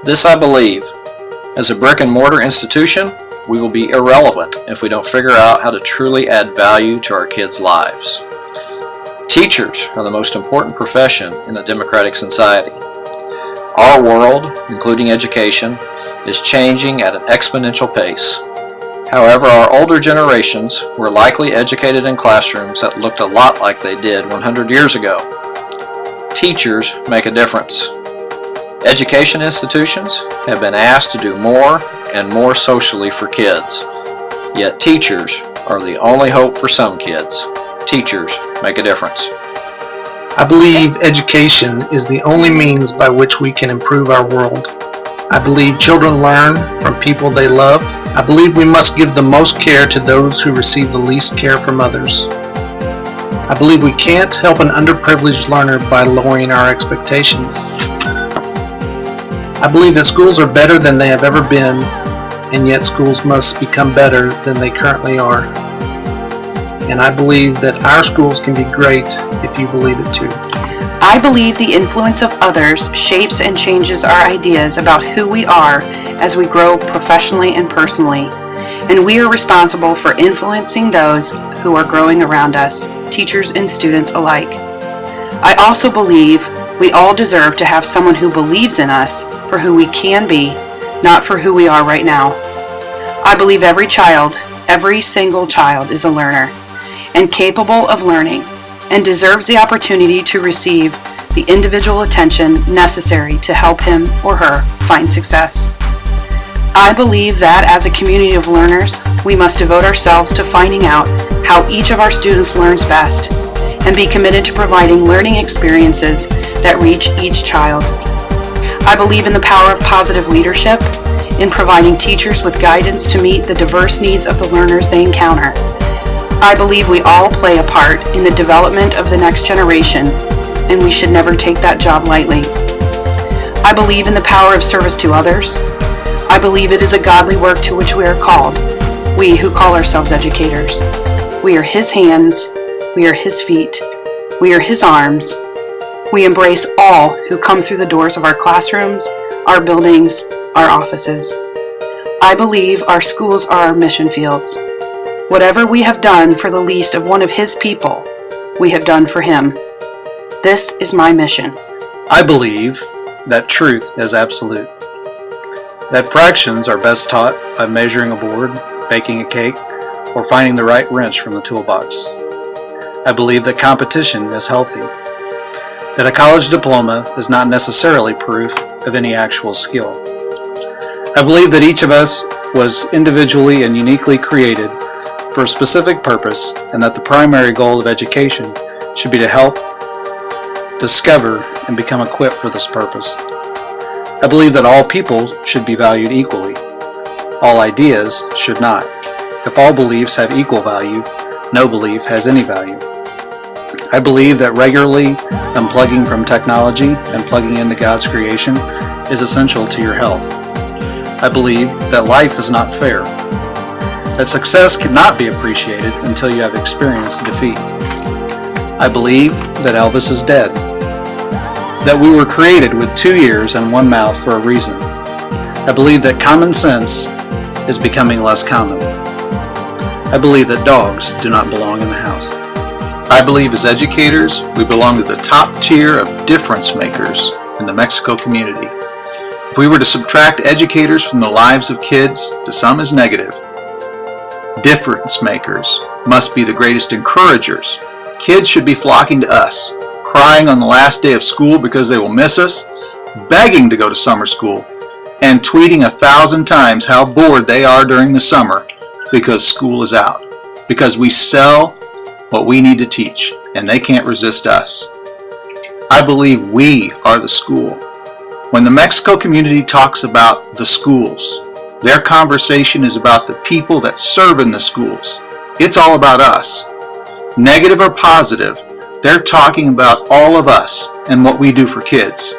This I believe. As a brick and mortar institution, we will be irrelevant if we don't figure out how to truly add value to our kids' lives. Teachers are the most important profession in a democratic society. Our world, including education, is changing at an exponential pace. However, our older generations were likely educated in classrooms that looked a lot like they did 100 years ago. Teachers make a difference. Education institutions have been asked to do more and more socially for kids. Yet teachers are the only hope for some kids. Teachers make a difference. I believe education is the only means by which we can improve our world. I believe children learn from people they love. I believe we must give the most care to those who receive the least care from others. I believe we can't help an underprivileged learner by lowering our expectations. I believe that schools are better than they have ever been, and yet schools must become better than they currently are. And I believe that our schools can be great if you believe it too. I believe the influence of others shapes and changes our ideas about who we are as we grow professionally and personally, and we are responsible for influencing those who are growing around us, teachers and students alike. I also believe we all deserve to have someone who believes in us for who we can be, not for who we are right now. I believe every child, every single child, is a learner and capable of learning and deserves the opportunity to receive the individual attention necessary to help him or her find success. I believe that as a community of learners, we must devote ourselves to finding out how each of our students learns best and be committed to providing learning experiences that reach each child. I believe in the power of positive leadership, in providing teachers with guidance to meet the diverse needs of the learners they encounter. I believe we all play a part in the development of the next generation, and we should never take that job lightly. I believe in the power of service to others. I believe it is a godly work to which we are called, we who call ourselves educators. We are His hands, we are His feet, we are His arms. We embrace all who come through the doors of our classrooms, our buildings, our offices. I believe our schools are our mission fields. Whatever we have done for the least of one of His people, we have done for Him. This is my mission. I believe that truth is absolute, that fractions are best taught by measuring a board, baking a cake, or finding the right wrench from the toolbox. I believe that competition is healthy, that a college diploma is not necessarily proof of any actual skill. I believe that each of us was individually and uniquely created for a specific purpose, and that the primary goal of education should be to help discover and become equipped for this purpose. I believe that all people should be valued equally. All ideas should not. If all beliefs have equal value, no belief has any value. I believe that regularly unplugging from technology and plugging into God's creation is essential to your health. I believe that life is not fair, that success cannot be appreciated until you have experienced defeat. I believe that Elvis is dead, that we were created with 2 ears and 1 mouth for a reason. I believe that common sense is becoming less common. I believe that dogs do not belong in the house. I believe as educators, we belong to the top tier of difference makers in the Mexico community. If we were to subtract educators from the lives of kids to sum as negative, difference makers must be the greatest encouragers. Kids should be flocking to us, crying on the last day of school because they will miss us, begging to go to summer school, and tweeting 1,000 times how bored they are during the summer because school is out, because we sell what we need to teach, and they can't resist us. I believe we are the school. When the Mexico community talks about the schools, their conversation is about the people that serve in the schools. It's all about us. Negative or positive, they're talking about all of us and what we do for kids.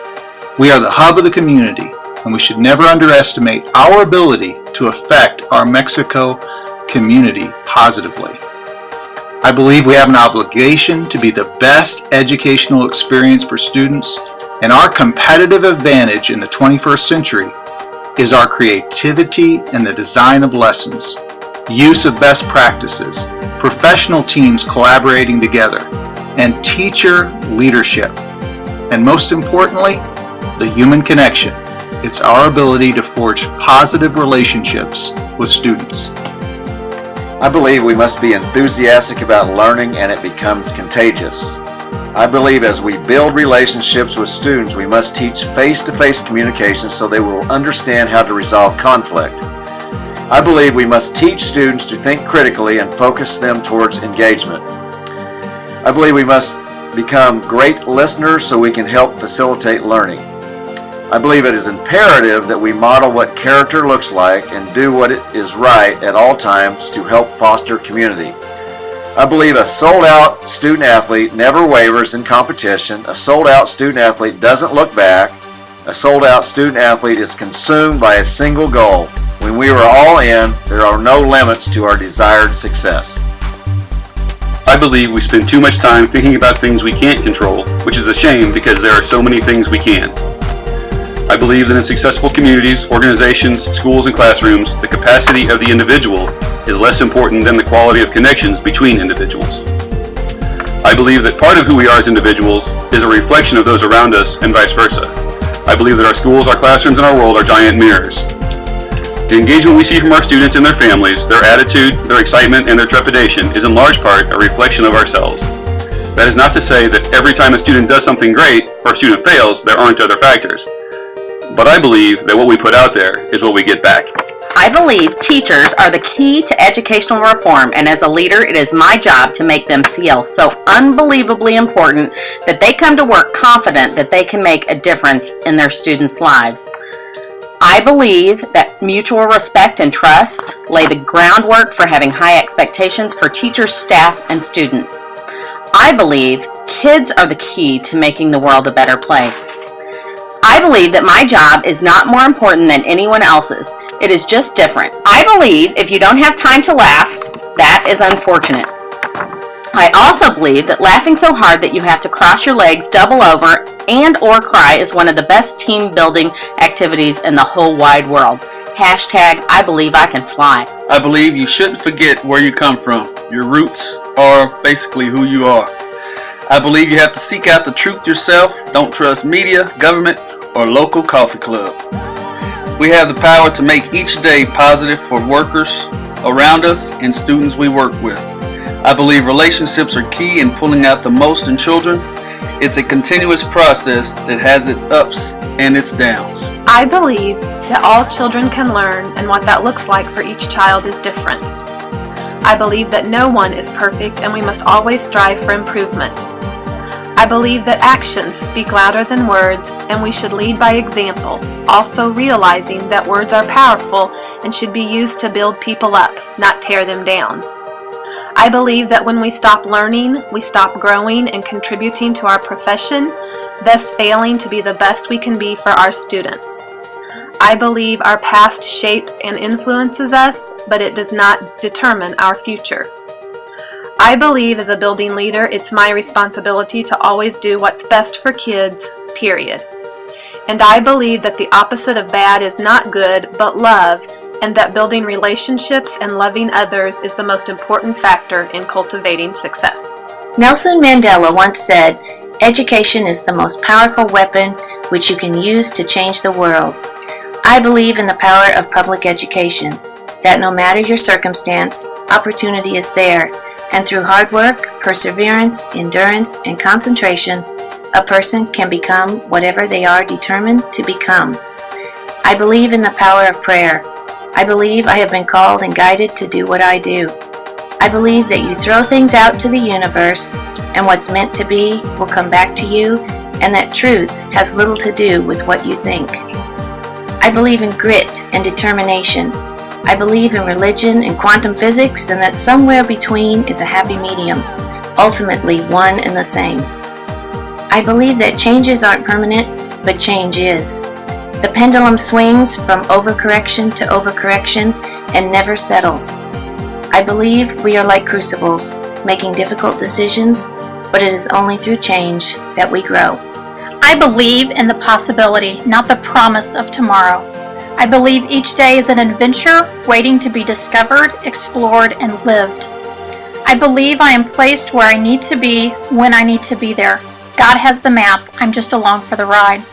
We are the hub of the community, and we should never underestimate our ability to affect our Mexico community positively. I believe we have an obligation to be the best educational experience for students And our competitive advantage in the 21st century is our creativity in the design of lessons, use of best practices, professional teams collaborating together, and teacher leadership. And most importantly, the human connection. It's our ability to forge positive relationships with students. I believe we must be enthusiastic about learning and it becomes contagious. I believe as we build relationships with students, we must teach face-to-face communication so they will understand how to resolve conflict. I believe we must teach students to think critically and focus them towards engagement. I believe we must become great listeners so we can help facilitate learning. I believe it is imperative that we model what character looks like and do what is right at all times to help foster community. I believe a sold-out student athlete never wavers in competition. A sold-out student athlete doesn't look back. A sold-out student athlete is consumed by a single goal. When we are all in, there are no limits to our desired success. I believe we spend too much time thinking about things we can't control, which is a shame because there are so many things we can. I believe that in successful communities, organizations, schools, and classrooms, the capacity of the individual is less important than the quality of connections between individuals. I believe that part of who we are as individuals is a reflection of those around us and vice versa. I believe that our schools, our classrooms, and our world are giant mirrors. The engagement we see from our students and their families, their attitude, their excitement, and their trepidation is in large part a reflection of ourselves. That is not to say that every time a student does something great or a student fails, there aren't other factors. But I believe that what we put out there is what we get back. I believe teachers are the key to educational reform, and as a leader, it is my job to make them feel so unbelievably important that they come to work confident that they can make a difference in their students' lives. I believe that mutual respect and trust lay the groundwork for having high expectations for teachers, staff, and students. I believe kids are the key to making the world a better place. I believe that my job is not more important than anyone else's. It is just different. I believe if you don't have time to laugh, that is unfortunate. I also believe that laughing so hard that you have to cross your legs, double over, and or cry is one of the best team building activities in the whole wide world. Hashtag, I believe I can fly. I believe you shouldn't forget where you come from. Your roots are basically who you are. I believe you have to seek out the truth yourself. Don't trust media, government, or local coffee club. We have the power to make each day positive for workers around us and students we work with. I believe relationships are key in pulling out the most in children. It's a continuous process that has its ups and its downs. I believe that all children can learn, and what that looks like for each child is different. I believe that no one is perfect and we must always strive for improvement. I believe that actions speak louder than words and we should lead by example, also realizing that words are powerful and should be used to build people up, not tear them down. I believe that when we stop learning, we stop growing and contributing to our profession, thus failing to be the best we can be for our students. I believe our past shapes and influences us, but it does not determine our future. I believe as a building leader, it's my responsibility to always do what's best for kids, period. And I believe that the opposite of bad is not good, but love, and that building relationships and loving others is the most important factor in cultivating success. Nelson Mandela once said, "Education is the most powerful weapon which you can use to change the world." I believe in the power of public education, that no matter your circumstance, opportunity is there, and through hard work, perseverance, endurance, and concentration, a person can become whatever they are determined to become. I believe in the power of prayer. I believe I have been called and guided to do what I do. I believe that you throw things out to the universe, and what's meant to be will come back to you, and that truth has little to do with what you think. I believe in grit and determination. I believe in religion and quantum physics, and that somewhere between is a happy medium, ultimately one and the same. I believe that changes aren't permanent, but change is. The pendulum swings from overcorrection to overcorrection and never settles. I believe we are like crucibles, making difficult decisions, but it is only through change that we grow. I believe in the possibility, not the promise of tomorrow. I believe each day is an adventure waiting to be discovered, explored, and lived. I believe I am placed where I need to be when I need to be there. God has the map, I'm just along for the ride.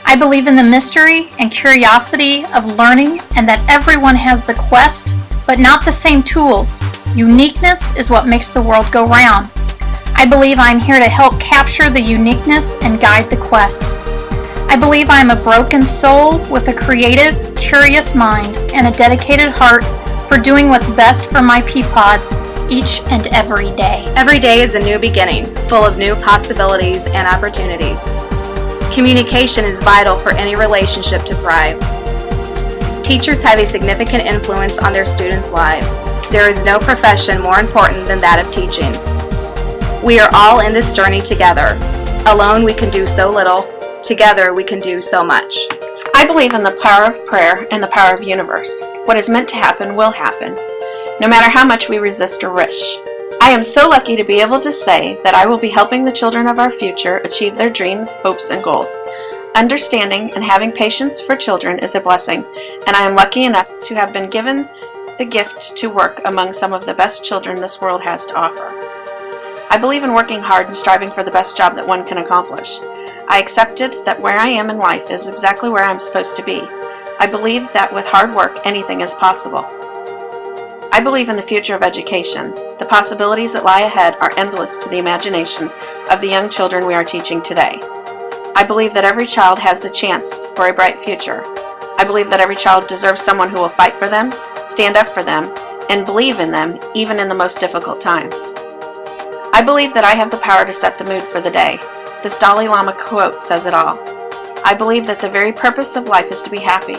I believe in the mystery and curiosity of learning and that everyone has the quest, but not the same tools. Uniqueness is what makes the world go round. I believe I am here to help capture the uniqueness and guide the quest. I believe I am a broken soul with a creative, curious mind and a dedicated heart for doing what's best for my Peapods each and every day. Every day is a new beginning, full of new possibilities and opportunities. Communication is vital for any relationship to thrive. Teachers have a significant influence on their students' lives. There is no profession more important than that of teaching. We are all in this journey together. Alone we can do so little. Together we can do so much. I believe in the power of prayer and the power of universe. What is meant to happen will happen, no matter how much we resist or wish. I am so lucky to be able to say that I will be helping the children of our future achieve their dreams, hopes, and goals. Understanding and having patience for children is a blessing, and I am lucky enough to have been given the gift to work among some of the best children this world has to offer. I believe in working hard and striving for the best job that one can accomplish. I accepted that where I am in life is exactly where I'm supposed to be. I believe that with hard work, anything is possible. I believe in the future of education. The possibilities that lie ahead are endless to the imagination of the young children we are teaching today. I believe that every child has the chance for a bright future. I believe that every child deserves someone who will fight for them, stand up for them, and believe in them even in the most difficult times. I believe that I have the power to set the mood for the day. This Dalai Lama quote says it all. I believe that the very purpose of life is to be happy.